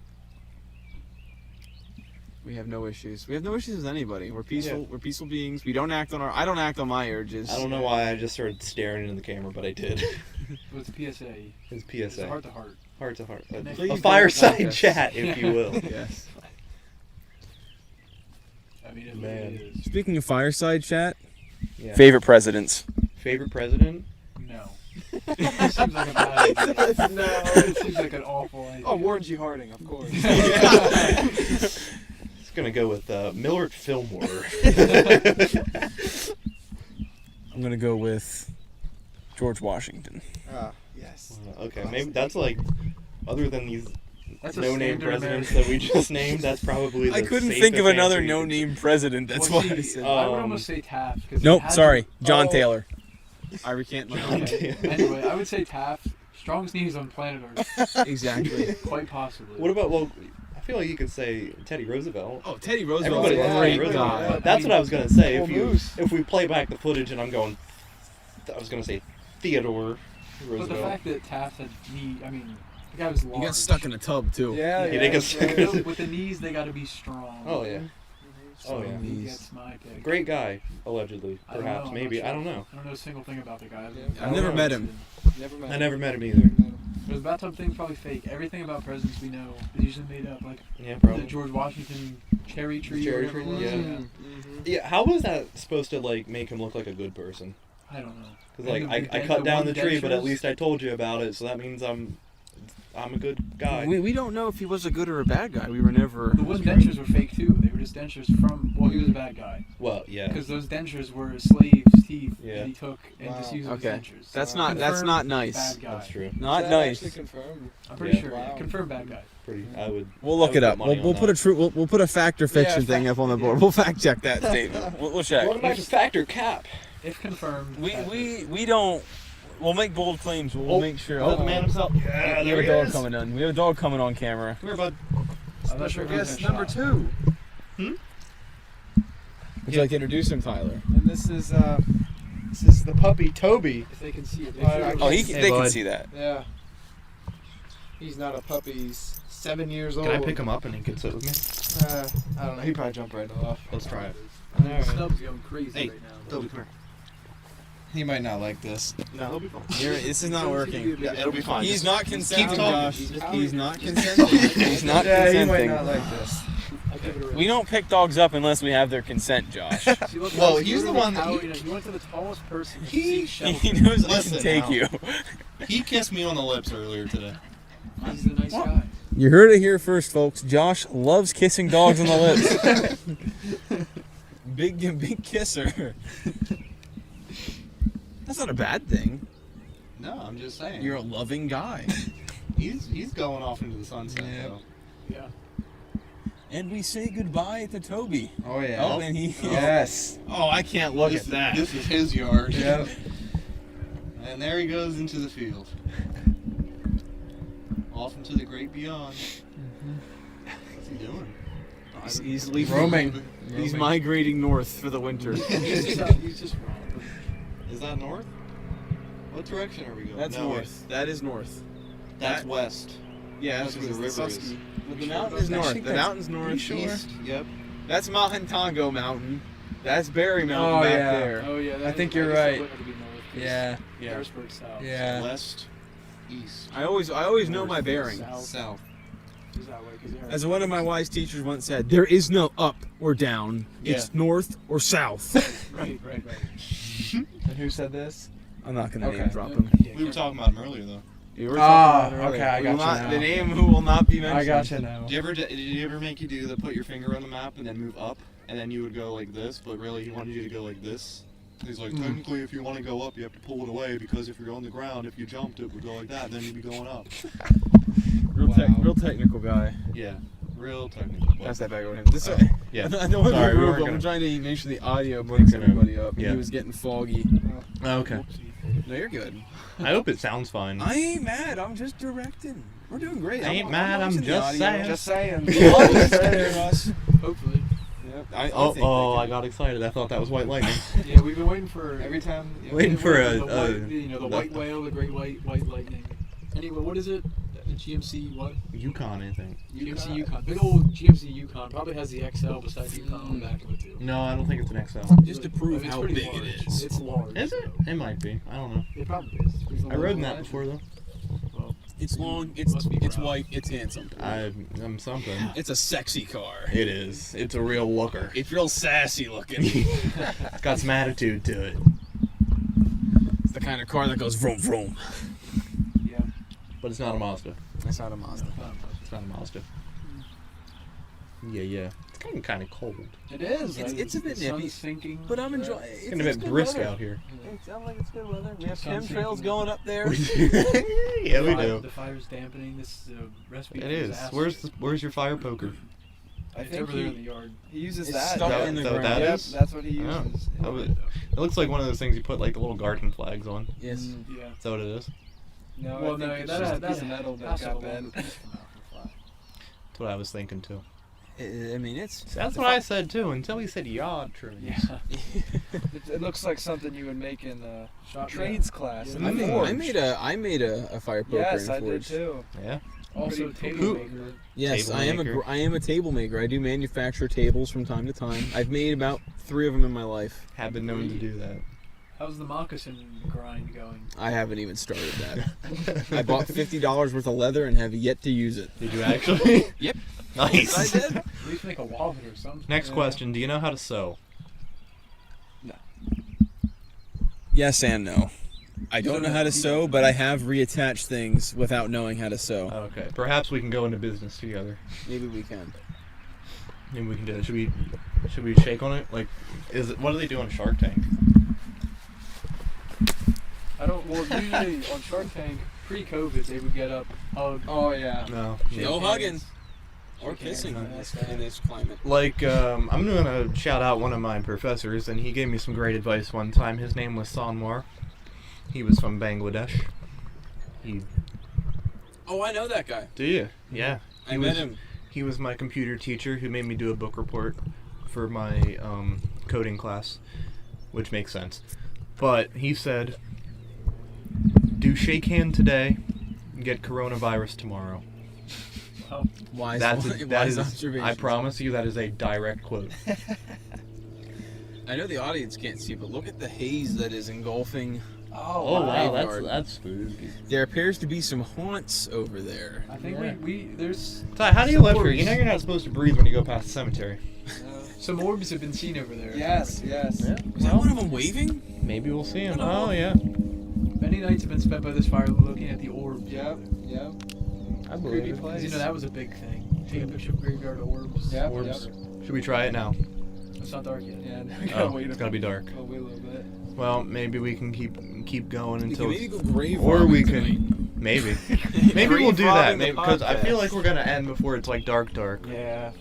We have no issues. We have no issues with anybody. We're peaceful. Yeah. We're peaceful beings. We don't act on our. I don't act on my urges. I don't know why I just started staring into the camera, but I did. But it's a PSA. It's It's PSA. heart to heart. Heart to heart. Please A don't fireside like us. chat, if you will. Yes. I mean, it Man. really is. Speaking of fireside chat, Yeah. favorite presidents. Favorite president? No. It seems like a bad idea. No. It seems like an awful idea. Oh, Warren G. Harding, of course. Just gonna go with Millard Fillmore. I'm gonna go with George Washington. Ah, yes. Okay, maybe that's like, other than these That's a no-name standard presidents American- that we just named, that's probably the I couldn't safest think of another answer you could no-name president. That's Well, why see, I said. I would Um, almost say Taft. 'cause Nope, he had sorry, to- John Oh. Taylor. I recant my own. Okay. Anyway, I would say Taft. Strongest knees on planet Earth. Exactly. Quite possibly. What about, well, I feel like you could say Teddy Roosevelt. Oh, Teddy Roosevelt. Everybody yeah, loves Great Teddy Roosevelt. guy. That's what I was gonna say. Well, Moose. If we play back the footage and I'm going, I was gonna say Theodore But the Roosevelt. fact that Taft had knee, I mean, the guy was large. He got stuck in a tub too. Yeah, He yeah. did get that's stuck right. in Those- with the knees, they got to be strong. Oh yeah, So oh, yeah. he Knees. gets my pick. great guy, allegedly, I don't perhaps, know, I'm maybe. not I sure. don't know. I don't know a single thing about the guy. Yeah. I've never met him. Never met I him. never met him either. But the bathtub thing's probably fake. Everything about presidents we know is usually made up. Like Yeah, the probably. George Washington cherry tree. Cherry or whatever tree, it was. yeah. Mm-hmm. Yeah, how was that supposed to like make him look like a good person? I don't know. Because like And I the cut down one the tree, but at dentures- least I told you about it, so that means I'm a good guy. We don't know if he was a good or a bad guy. We were never. The wooden dentures were fake too. They were just dentures from. Well, he was a bad guy Well, yeah. because those dentures were slaves' teeth Yeah. that he took and just Wow. used Okay. as dentures. That's So not. That's confirmed not nice. Bad guy. That's true. Not Is that nice. actually confirmed? I'm pretty Yeah. sure. Wow. Confirmed bad guy. Pretty. I would. We'll I look would it put up. money We'll on put a that. true. We'll put a fact or fiction Yeah, thing fact- up on the board. yeah. We'll fact check that statement. We'll check. Welcome back to Factor Cap. If confirmed. bad guy. We don't. We'll make bold claims. We'll Oh, make sure. Is that the man himself? Yeah, we have there a he dog is. coming on. We have a dog coming on camera. Come here, bud. I'm not sure Special who's guest gonna number shot. 2. Would you like to introduce him, Tyler? And this is the puppy Toby. If they can see it. Oh, Hey, they can bud. see that. Yeah. He's not a puppy. He's 7 years old. Can I pick him up and he can sit with me? I don't know. He'd probably jump right off. Let's try it. Alright. Snub's going crazy Hey, right now. Toby, come here. He might not like this. No, he'll be fine. This is not working. Yeah, it'll be fine. He's not consenting, talking. Josh. He's not consenting. He's not Yeah, he might consenting. not like this. I'll give it a We don't pick dogs up unless we have their consent, Josh. See, look, Well, he he's the literally one that powered- he- you know, he went to the tallest person. He- He knows I can Listen take now. you. He kissed me on the lips earlier today. He's a nice guy. You heard it here first, folks. Josh loves kissing dogs on the lips. big kisser. That's not a bad thing. No, I'm just saying. You're a loving guy. He's going off into the sunset. Yeah. Though. Yeah. And we say goodbye to Toby. Oh yeah. Oh, and he. Yes. Oh, I can't look at that. This is his yard. Yep. And there he goes into the field. Off into the great beyond. What's he doing? He's leaving. Roaming. He's migrating north for the winter. He's just wrong. Is that north? What direction are we going? That's No, north. That is north. That's That- west. Yeah, That's that's where the where the river Susky. is. But the mountain is north. The mountain's north. East. Yep. That's Mahantongo Mountain. That's Berry Mountain Oh, back yeah. there. Oh yeah. I think you're guess right. that would be north, 'cause Yeah. Harrisburg south. Yeah. West. East. I always know my bearings. South. South. Is that way? 'Cause they're- As one of my wise teachers once said, there is no up or down. It's north or south. Right. And who said this? I'm not going to Okay. name drop him. Yeah, We were talking about him earlier, though. You were Ah, talking about it earlier. okay, I We got will you not- now. The name who will not be mentioned. I got you now. Did you ever make you do the put your finger on the map and then move up, and then you would go like this, but really he wanted you to go like this? He's like, technically, if you want to go up, you have to pull it away because if you're on the ground, if you jumped, it would go like that, and then you'd be going up. Real technical guy. Yeah, real technical. Pass that back over to him. This yeah. I don't want to Sorry, be we rude, weren't but I'm gonna- trying to make sure the audio breaks gonna- everybody up. yeah. He was getting foggy. Okay. No, you're good. I hope it sounds fine. I ain't mad. I'm just directing. We're doing great. I ain't mad, I'm watching the just audio. saying. Just saying. The audio's better than us. Hopefully. Yep. I think Oh, they I can. got excited. I thought that was white lightning. Yeah, we've been waiting for Every time. Waiting for the a- white, the white whale, the great white lightning. Anyway, what is it? The GMC what? Yukon, I think. GMC Yukon. Big old GMC Yukon. Probably has the XL beside Yukon on the back of it too. No, I don't think it's an XL. Just to prove It's how pretty big large. it is. It's large. Is it? though. It might be. I don't know. It probably is. It's pretty I rode in large. that before though. Well, It's long. It's Must be proud. white. It's handsome. I'm something. It's a sexy car. It is. It's a real looker. It's real sassy looking. It's got some attitude to it. It's the kind of car that goes vroom vroom. yeah. But it's not a Mazda. That's not a Mazda. It's not a Mazda. Yeah. It's getting kind of cold. It is. It's a bit the sun's nippy, sinking. But I'm enjoying. It's getting a bit brisk out here. It sounds like it's good weather. We have Sun's chemtrails sinking. going up there. Yeah, we do. The fire's dampening. This recipe. It for is. disaster. Where's your fire poker? I It's think over there in the he yard. uses It's that. stuck That- in the that- ground. that Yep, is? that's what he Oh. uses. That would- It looks like one of those things you put like the little garden flags on. Yes. Yeah. Is that what it is? No, Well, I think no, it's that just a that piece of metal that has to got belong bent. to the piece from out the flat. That's what I was thinking too. I mean, it's. That's what I said too, until he said yard trimmings. Yeah. It looks like something you would make in Shop trades class. Yeah. in I, the think, forge. I made a fire poker Yes, in I did Forge. too. Yeah. Also, Pretty table cool. maker. Yes, Table I am maker. I am a table maker. I do manufacture tables from time to time. I've made about 3 of them in my life. Have been known to do that. How's the moccasin grind going? I haven't even started that. I bought $50 worth of leather and have yet to use it. Did you actually? Yep. Nice. I did. At least make a wallet or something. Next question. Do you know how to sew? Yes and no. I don't know how to sew, but I have reattached things without knowing how to sew. Okay. Perhaps we can go into business together. Maybe we can. Maybe we can do it. Should we shake on it? Like, what do they do on Shark Tank? I don't. Well, usually on Shark Tank, pre-COVID, they would get up, hug. Oh yeah. No. No hugging. Or Shake kissing hands. in this climate. Like, I'm gonna shout out one of my professors, and he gave me some great advice one time. His name was Sanwar. He was from Bangladesh. Oh, I know that guy. Do you? Yeah. I met him. He was my computer teacher who made me do a book report for my coding class, which makes sense. But he said, do shake hand today, get coronavirus tomorrow. Well, Wise, That wise is, observation. I promise you that is a direct quote. I know the audience can't see, but look at the haze that is engulfing. Oh wow, Graveyard. that's spooky. There appears to be some haunts over there. I think Yeah. we there's Ty, how do you live here? You know you're not supposed to breathe when you go past the cemetery. some orbs have been seen over there. Yes. Is that one of them waving? Maybe we'll see him. Oh yeah. Many nights have been spent by this fire looking at the orbs. Yep. Yep. I Creepy believe it. place. You know that was a big thing. Take a picture of graveyard orbs. Yep. Orbs. Should we try it now? It's not dark yet. Yeah, we gotta Oh, wait. it's gotta be dark. Oh, wait a little bit. Well, maybe we can keep going You until. can maybe go grave Or robbing we tonight. can maybe we'll do that. robbing the Maybe because I feel podcast. like we're gonna end before it's like dark. Yeah.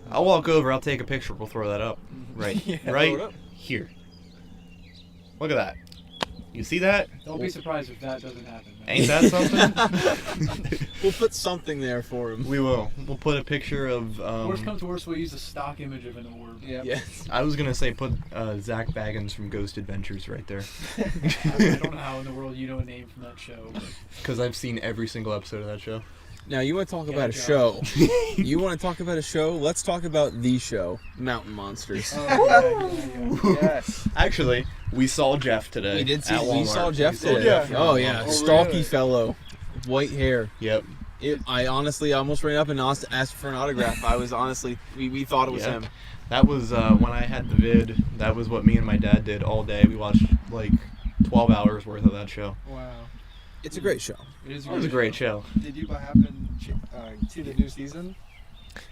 I'll walk over. I'll take a picture. We'll throw that up. Right. Yeah, right throw it up. here. Look at that. You see that? Don't be surprised if that doesn't happen. Man. Ain't that something? We'll put something there for him. We will. We'll put a picture of. Worst comes to worst, we'll use a stock image of an orb. Yeah. Yes. I was gonna say put Zach Baggins from Ghost Adventures right there, I don't know how in the world you know a name from that show. But because I've seen every single episode of that show. Now you want to talk Yeah, about a Josh. show? You want to talk about a show? Let's talk about the show, Mountain Monsters. Yes. Actually, we saw Jeff today. We did see. at We Walmart. saw Jeff We saw today. Jeff. Oh yeah, Oh, stalky really? fellow, white hair. Yep. I honestly almost ran up and asked for an autograph. I was honestly, we thought it was Yeah. him. That was when I had the vid. That was what me and my dad did all day. We watched like 12 hours worth of that show. Wow. It's a great show. it is It was a great show. Did you by happen see the new season?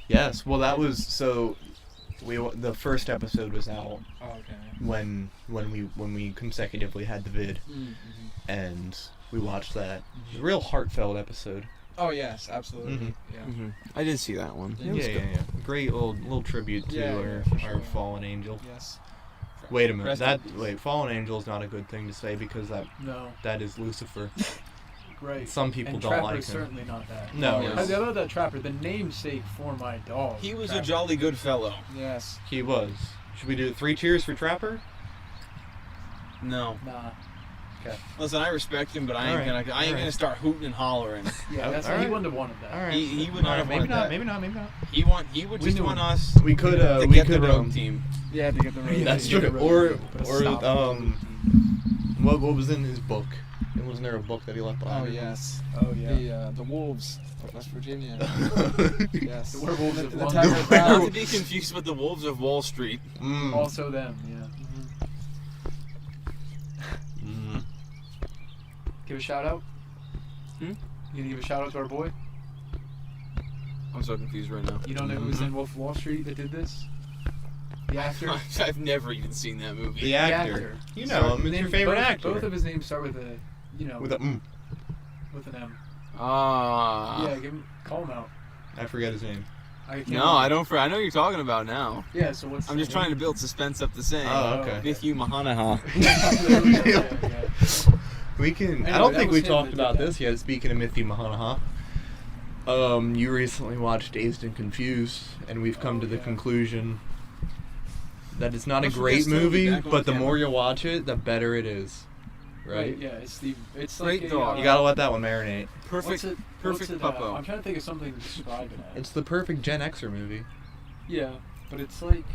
Yes. Well, that was so. The first episode was out Oh, okay. when we consecutively had the vid, and we watched that. It was a real heartfelt episode. Oh yes, absolutely. Mhm. Yeah. I did see that one. Yeah, yeah. Great little tribute to Yeah, our, for sure. our fallen angel. Yes. Wait a minute. Rest That in peace. wait, fallen angel is not a good thing to say because No, that is Lucifer. great. Some people and don't Trapper like is him. certainly not that. No, Yes. I love that Trapper, the namesake for my dog. He was a Trapper. jolly good fellow. Yes. he was. Should we do 3 cheers for Trapper? No, Nah. listen, I respect him, but I ain't Alright, gonna alright. start hooting and hollering. Yeah, Oh, that's all he right. wouldn't have wanted that. All right. He would not have maybe wanted not. that. Maybe not. Maybe not. He would We just knew want him. us We could. to We get could. the rogue team. Yeah, to get the road. That's to get true. the Or road. Stop. what was in his book? Wasn't there a book that he left Oh behind? yes. Oh yeah. The wolves of West Virginia. Yes. The werewolves The, of the London. tiger Not crowd. to be confused with the Wolves of Wall Street. Mm. Also them. Yeah. Mm. Give a shout out. Hmm? You gonna give a shout out to our boy? I'm so confused right now. You don't know who was in Wolf of Wall Street that did this? The actor. I've never even seen that movie. The actor. You know him. It's your Name- favorite both, actor. Both of his names start with a, With a with an M. Ah. Yeah, call him out. I forget his name. I can't No, I don't. I know what you're talking about now. Yeah, so what's I'm just trying to build suspense up the same. Oh, okay. With you, Mahanaha. We can. Anyway, I don't that think was we him talked that did about that. this yet. Speaking of Mithy Mahanaha, you recently watched Dazed and Confused, and we've come to the yeah. conclusion that it's not a Let's great get Toby movie, back on but the camera. more you watch it, the better it is. Right? Yeah, it's Great like a, dog. You gotta let that one marinate. Perfect. Perfect what's it, puppo. I'm trying to think of something to describe it as. It's the perfect Gen Xer movie. Yeah, but it's like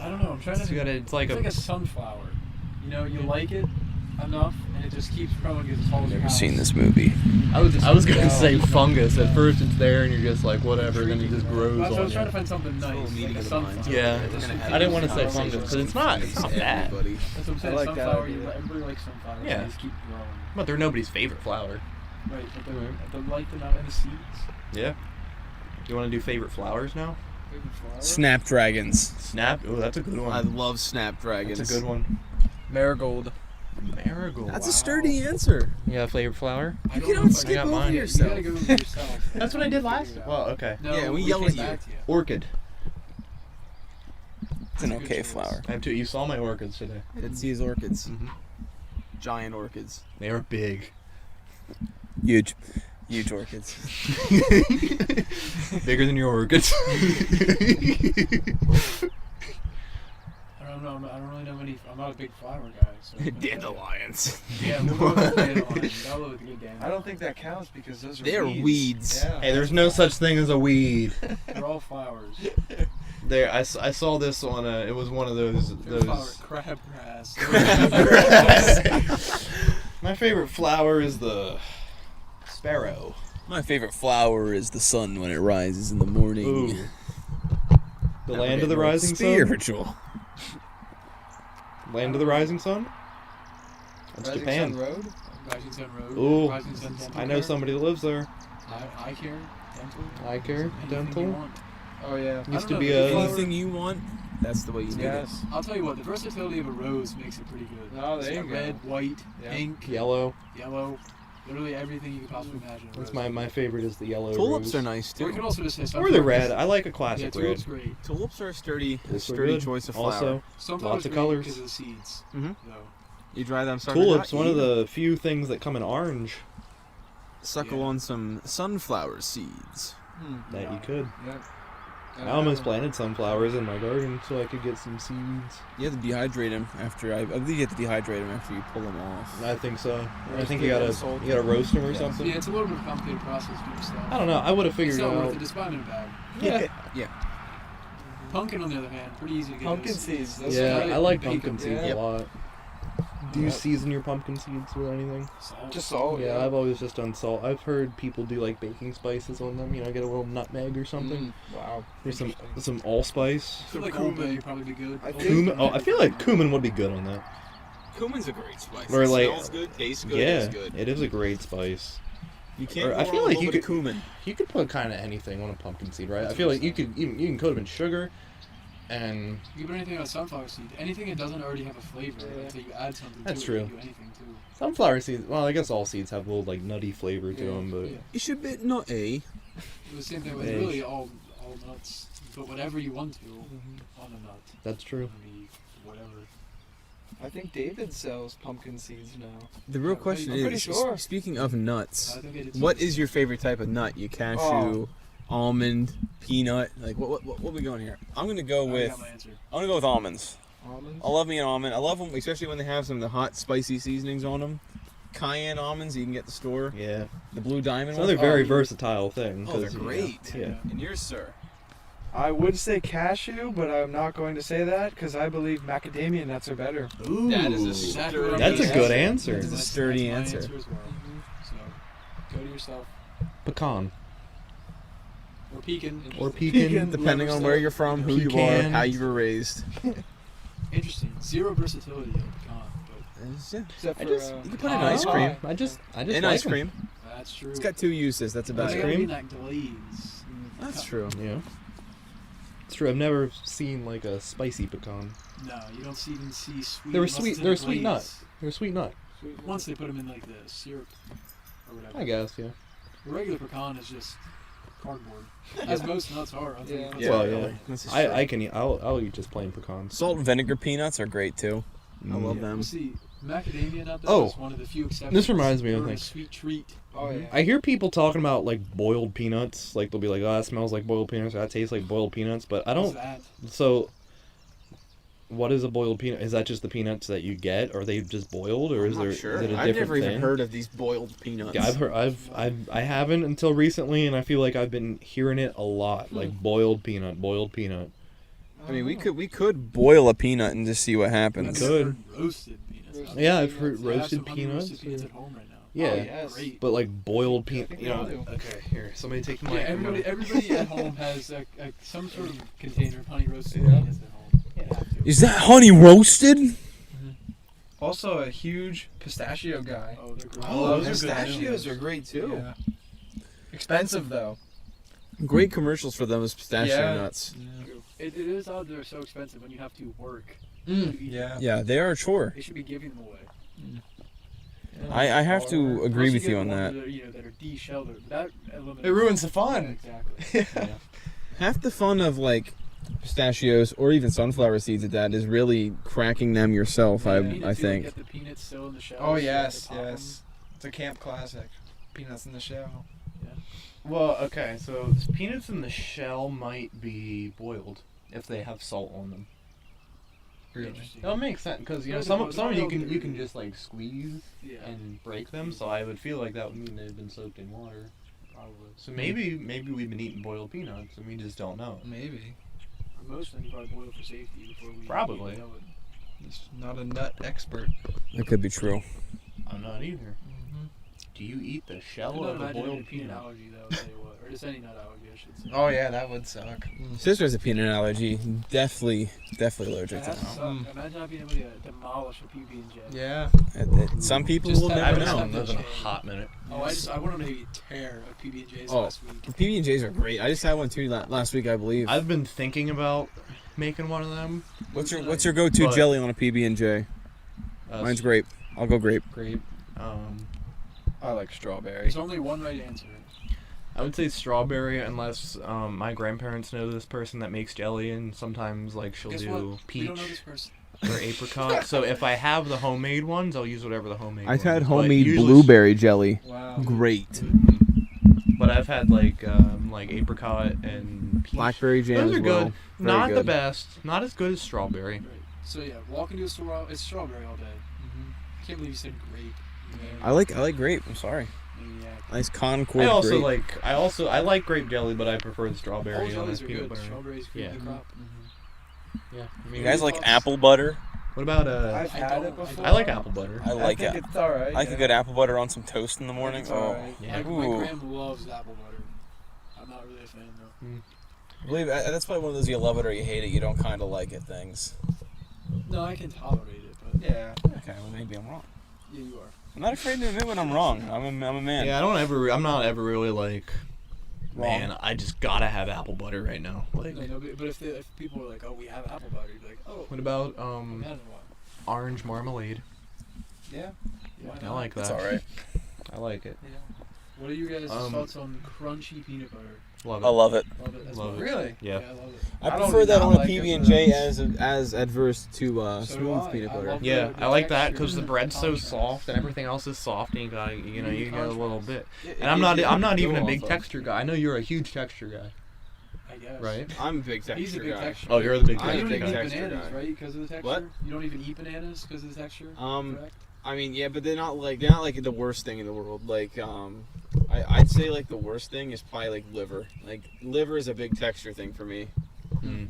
I don't know. I'm trying to. It's like it's a. like a sunflower. You know, you like it enough, and it just keeps growing as tall as your Never house. seen this movie. I was gonna No. say fungus. At first it's there, and you're just like whatever. Then it just grows That's what I on was trying to you. find something It's a nice, little meeting like a of the minds. sunflower. Yeah. We're gonna I didn't wanna say conversation fungus, 'cause it's not bad. Everybody. That's what I'm saying. I like that Sunflower. idea. Everybody likes sunflowers. Yeah. They just keep growing. But they're nobody's favorite flower. Right, but they like them out in the seeds. Yeah. You want to do favorite flowers now? Favorite flower? Snapdragons. Snap. Oh, that's a good one. I love snapdragons. That's a good one. Marigold. Marigold. That's a sturdy answer. You got a favorite flower? I You don't know cannot if I skip got over mine. yourself. You gotta go with yourself. That's what I did last. Well, okay. No, Yeah, we we yell came at you. back to you. Orchid. It's an That's a good okay choice. flower. I have two. You saw my orchids today. I did see his orchids. Mm-hmm. Giant orchids. They are big. Huge. Huge orchids. Bigger than your orchids. I don't know. I don't really know many. I'm not a big flower guy. So Dandelions. Yeah, we'll go with dandelions. I'll go with the good dandelions. I don't think that counts because those are They're weeds. Yeah. Hey, there's no such thing as a weed. They're all flowers. There, I saw this on a. It was one of those. They're flower crabgrass. My favorite flower is the sparrow. My favorite flower is the sun when it rises in the morning. Ooh. The land of the rising sun. Spiritual. Land of the rising sun. That's Rising Japan. Sun Road. Rising Sun Road. Ooh. Rising Sun Dental I know Care. somebody that lives there. Eye care. Dental. Eye care, Anything dental. you want. Oh yeah. Used I to don't be know, the a. Anything you want, that's the way you do it. Yes. I'll tell you what, the versatility of a rose makes it pretty good. Oh, It's there got you go. red, white, Yeah. pink, Yellow. yellow, literally everything you could possibly imagine. a That's rose. my favorite is the yellow. Tulips rose. are nice Or you too. could also just say Or sunflowers. the red. I like a Yeah, classic tulip's red. great. Tulips are a sturdy Those are sturdy good. choice of flower. Also, Sunflowers Lots of great colours. because of the seeds. Mhm. though. You dry them. Sorry, tulips, not one of eat. the few things that come in orange Suckle Yeah. on some sunflower seeds. that Yeah. you could. Yep. I almost planted sunflowers in my garden so I could get some seeds. You have to dehydrate them after. I believe you have to dehydrate them after you pull them off. I think so. I think Roasted you and gotta salted. roast them or Yeah. something. Yeah, it's a little bit of a complicated process for yourself. I don't know. I would have It's figured it not worth out. it. Just buy them in a bag. Yeah. Pumpkin, on the other hand, pretty easy to get. Pumpkin those seeds. Those Yeah, are I like bacon, pumpkin seeds yeah. a lot. Do you Yep. season your pumpkin seeds with anything? Salt. Just salt. Yeah, I've always just done salt. I've heard people do like baking spices on them. Get a little nutmeg or something. Wow. There's some Interesting. allspice. I feel like cumin. Old Bay would probably be good. I think- Cumin. Oh, I feel like cumin would be good on that. Cumin's a great spice. Or It like- smells good, tastes good, Yeah, is good. it is a great spice. You can't. Or I go feel wrong like with you a little bit could- of cumin. You could put kind of anything on a pumpkin seed, right? I That's feel what like you I'm could you can coat them in sugar, and You can put anything on sunflower seed. Anything that doesn't already have a flavor Yeah. until you add something That's to true. it. You can do anything too. sunflower seeds. Well, I guess all seeds have a little like nutty flavor to Yeah. them, but Yeah. You should be not a. It was the same thing with Eggs. really all nuts. Put whatever you want to on a nut. that's true. Honey, whatever. I think David sells pumpkin seeds now. The real question I'm pretty is, sure. speaking of nuts, I think it is. what is your favorite type of nut? You cashew, Oh. almond, peanut? Like what are we going here? I'm gonna go I with. got my answer. I'm gonna go with almonds. Almonds. I love me an almond. I love them, especially when they have some of the hot, spicy seasonings on them. Cayenne almonds you can get at the store. Yeah, The blue diamond it's ones. another very Oh, versatile thing. Oh, they're 'cause, great. Yeah. And yours, sir? I would say cashew, but I'm not going to say that because I believe macadamia nuts are better. Ooh, That is a Exactly what I'm that's a gonna good say. answer. That's a That's sturdy my answer. as well. So, go to yourself. Pecan Or pecan. or Pecan. pecan. Depending on where you're from, who you are, Pecan. how you were raised. Interesting. Zero versatility of pecan, Except I for just- You can put it in Oh. ice cream. I just In like ice 'em. cream. but that's true. It's got two uses. That's about They it. gotta be cream? that glaze. That's true. Yeah, it's true. I've never seen like a spicy pecan. No, you don't even see sweet. They were unless sweet- it's in they're a a sweet glaze. nut. They're a sweet nut. Once they put them in like the syrup or whatever. I guess. Yeah. The regular pecan is just cardboard, as most nuts are. I'll tell you Yeah. that. Yeah, Well, really. yeah. This is I true. can eat. I'll eat just plain pecans. Salt and vinegar peanuts are great too. I love Yeah, them. we'll see. Macadamia nut though Oh. is one of the few exceptions. This reminds me of They're a thing. sweet treat. Oh yeah. I hear people talking about like boiled peanuts. Like they'll be like, "Oh, that smells like boiled peanuts. Or that tastes like boiled peanuts." But I What's don't. that? So, what is a boiled peanut? Is that just the peanuts that you get, or are they just boiled, or is I'm not there? sure. Is it a I've different never even thing? heard of these boiled peanuts. Yeah, I've heard. I haven't until recently, and I feel like I've been hearing it a lot. Like boiled peanut, boiled peanut. I mean, we could boil a peanut and just see what happens. I've Good. heard roasted peanuts. Roasted Yeah, I've heard I have roasted some honey peanuts. roasted peanuts at home right now. Yeah, Oh, yes. Great. but like boiled peanut. think You we know. all do. Okay, here. Somebody take the Yeah, mic. everybody at home has some sort of container of honey roasted Yeah. peanuts at home. You have to. Is that honey roasted? Also a huge pistachio guy. Oh, they're great. Oh, Those are good pistachios too. are great too. Yeah. Expensive though. Great commercials for those pistachio Yeah. nuts. It is odd they're so expensive when you have to work. Yeah. Yeah, they are a chore. They should be giving them away. I have to agree Unless with you get on the that. ones that are de-shelled. That eliminates It ruins the Yeah, fun. exactly. Half the fun of like pistachios or even sunflower seeds at that is really cracking them yourself. Yeah, I peanut too, think. Get the peanuts still in the shell. Oh so you have yes, to pop 'em. yes. It's a camp classic. Peanuts in the shell. Well, okay, so peanuts in the shell might be boiled if they have salt on them. Interesting. That makes sense because Yeah, some the of you boiled can are- just like squeeze Yeah, and break them. So I would feel like that would mean they've been soaked in water. probably. So maybe we've been eating boiled peanuts and we just don't know. Maybe. Most things probably boil for safety before we Probably. even know it. Just not a nut expert. That could be true. I'm not either. Do you eat the I shell cannot of a imagine boiled a peanut peanut? allergy though. I'll tell you what, or just any nut allergy, I should say. Oh yeah, that would suck. Sister has a peanut allergy. Definitely allergic That to has to them. suck. Imagine not being able to demolish a PB&J. Yeah. Some people Just will that- I never haven't know. had those in a Change. hot minute. Oh, I went on a tear of PB&Js Oh. last week. PB&Js are great. I just had one too last week, I believe. I've been thinking about making one of them. What's your go-to But- jelly on a PB&J? Mine's grape. I'll go grape. Grape. I like strawberry. There's only one right answer. I would say strawberry, unless my grandparents know this person that makes jelly, and sometimes like she'll Guess do what? We peach don't know this person. or apricot. So if I have the homemade ones, I'll use whatever the homemade. I've ones. had But homemade usually- blueberry jelly. Wow. Great. But I've had like apricot and peach. Blackberry jam Those as are well. good. Very Not the good. best. Not as good as strawberry. Right. So yeah, walk into a store, it's strawberry all day. Can't believe you said grape. I like grape. I'm sorry. Maniac. Nice Concord I also grape. I like grape jelly, but I prefer the All strawberry on jellies the are peanut good. butter. Strawberries cream Yeah. the crop. Yeah. I You mean, guys like Thoughts? apple butter? what about I've I had don't- it before. I like apple butter. I like think it. It's alright. I like a good apple butter on some toast in the morning. It's Oh, alright. Yeah. My Ooh. grandma loves apple butter. I'm not really a fan though. I believe that's probably one of those you love it or you hate it. You don't kind of like it things. No, I can tolerate it, but Yeah. Okay, well maybe I'm wrong. yeah, you are. I'm not afraid to admit when I'm wrong. I'm a man. Yeah, I'm not ever really like, Wrong. man, I just gotta have apple butter right now. Like, No, but if people are like, oh, we have apple butter, you'd be like, oh, what about imagine what? orange marmalade? Yeah. Why I not? like that. It's all right. I like it. Yeah. What are you guys' Um, thoughts on crunchy peanut butter? Love I it. love it. Love it. That's Love what- it. Really? Yeah. I love it. I I don't prefer that not on a like it, PB&J but- as adverse to So do smooth I. peanut I butter. love Yeah, the I like that texture because the and bread's so contrast. soft and everything else is soft, and you got you know you get a little bit. It And I'm gives you not something to even go a big off of. texture guy. I know you're a huge texture guy, I guess. right? I'm a big texture He's a big guy. texture. Oh, you're the big I'm a You texture don't big even guy. eat texture bananas, guy. right? Because of the texture. What? You don't even eat bananas because of the texture. Correct? I mean, yeah, but they're not like the worst thing in the world. Like, I'd say like the worst thing is probably like liver. Like liver is a big texture thing for me. Hmm.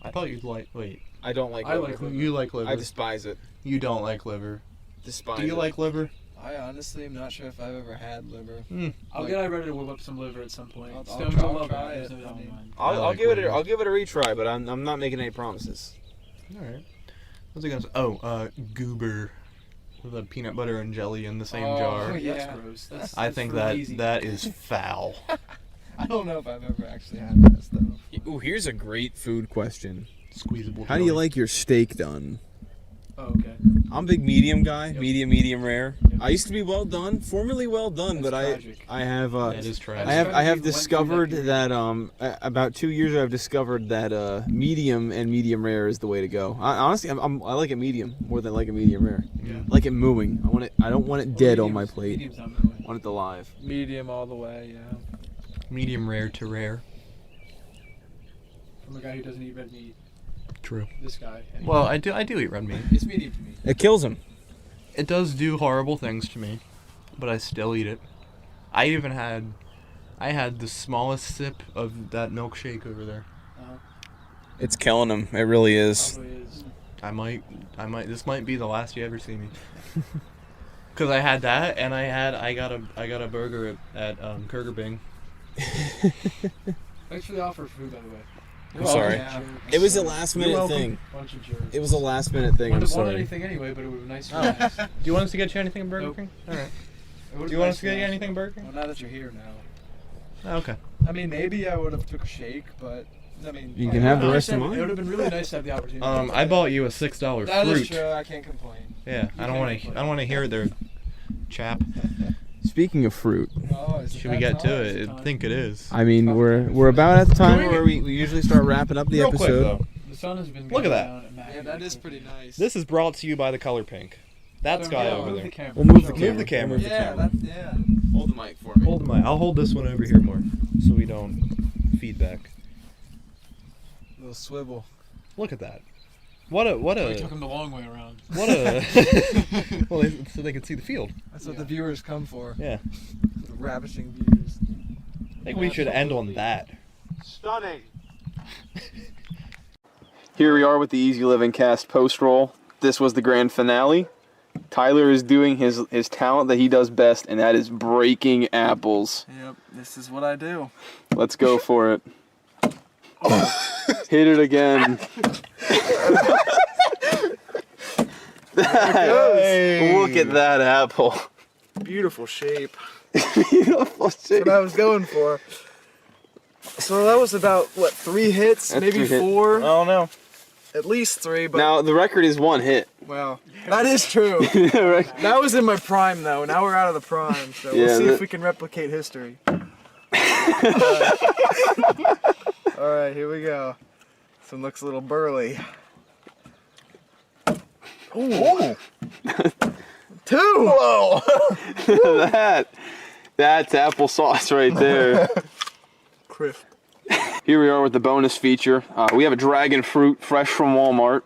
I thought you'd like. Wait, I don't like I liver. like liver. you like liver? I despise it. You don't like liver. Despise Do you it. like liver? I honestly am not sure if I've ever had liver. I'll get ready to whip up some liver at some point. I'll Stones try- will I'll love try it. it. I mean, I I'll like give it. liver. I'll give it a retry, but I'm not making any promises. All right. What's it gonna say? Oh, goober, the peanut butter and jelly in the same Oh, jar. yeah. That's gross. That's, I that's think for that lazy that people. is foul. I don't know if I've ever actually had that stuff. Ooh, here's a great food question. Squeezable. How do you jelly. like your steak done? Oh, okay. I'm a big medium guy. Yep. Medium rare. Yep. I used to be well done, formerly well done, That's but tragic. I have That is trash. I have That's I have tragic. Went through discovered that that about 2 years ago I've discovered that medium and medium rare is the way to go. Honestly, I like it medium more than I like it medium rare. Yeah. I like it mooing. I don't want it dead on my plate. Medium's not moving. I want it alive. Medium all the way, yeah. Medium rare to rare. From a guy who doesn't eat red meat. True. This guy. Anyway. Well, I do eat red meat. It's medium to me. It kills him. It does do horrible things to me, but I still eat it. I had the smallest sip of that milkshake over there. It's killing him. It really is. Probably is. I might. This might be the last you ever see me. Cause I had that, and I got a burger at Kurger Bing. Thanks for the offer of food, by the way. I'm sorry. Yeah. It was a last minute welcome. thing. Bunch of jerks. It was a last minute thing. I'm Wouldn't have wanted sorry. anything anyway, but it would be nice to Oh. ask. Do you want us to get you anything at Burger Nope. King? All right. It would've Do been you want nice us to get you ask. anything at Burger King? Well, now that you're here now. Oh, okay. I mean, maybe I would have took a shake, but I mean, You can have the No, I rest of said mine. It would have been really nice to have the opportunity. I bought you a $6 That is fruit. true. I can't complain. Yeah, I don't want to. I don't want to hear it there, chap. Speaking of fruit, Oh, is it Should we that get to time? it? I think it is. I mean we're about at the time Can we where we usually start wrapping up the Real episode. quick though, The sun has been Look at going that. down at Yeah, that is pretty nice. this is brought to you by the color pink. That So, guy yeah, over move there. The camera. We'll move the Sure. camera. Move the camera. Move the Yeah, camera. that's yeah. Hold the mic for me. Hold the mic. I'll hold this one over here more, so we don't feedback. Little swivel. Look at that. What a We took him the long way around. what a. Well, so they can see the field. That's what the viewers come for. Yeah. The ravishing views. I think we should end on that. Stunning. Here we are with the Easy Living Cast post roll. This was the grand finale. Tyler is doing his talent that he does best, and that is breaking apples. Yep, this is what I do. Let's go for it. Hit it again. Look at that apple. Beautiful shape. Beautiful shape. That's what I was going for. So that was about, what, 3 hits? That's maybe 3 hits. 4? I don't know. At least 3, but... Now, the record is 1 hit. Well, that is true. Right. That was in my prime, though. Now we're out of the prime, so Yeah, we'll see if we can replicate history. Alright, here we go. This one looks a little burly. Ooh! 2! Whoa! That's applesauce right there. Crisp. Here we are with the bonus feature. We have a dragon fruit fresh from Walmart.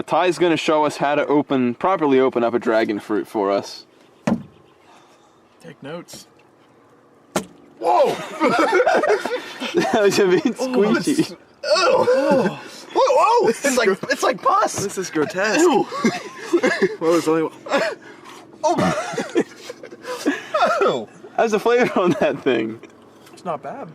Ty's going to show us how to properly open up a dragon fruit for us. Take notes. Whoa! That was a bit squeaky. Oh. Whoa! It's like pus. This is grotesque. Ew. Well, there's only one. Oh. How's the flavor on that thing? It's not bad.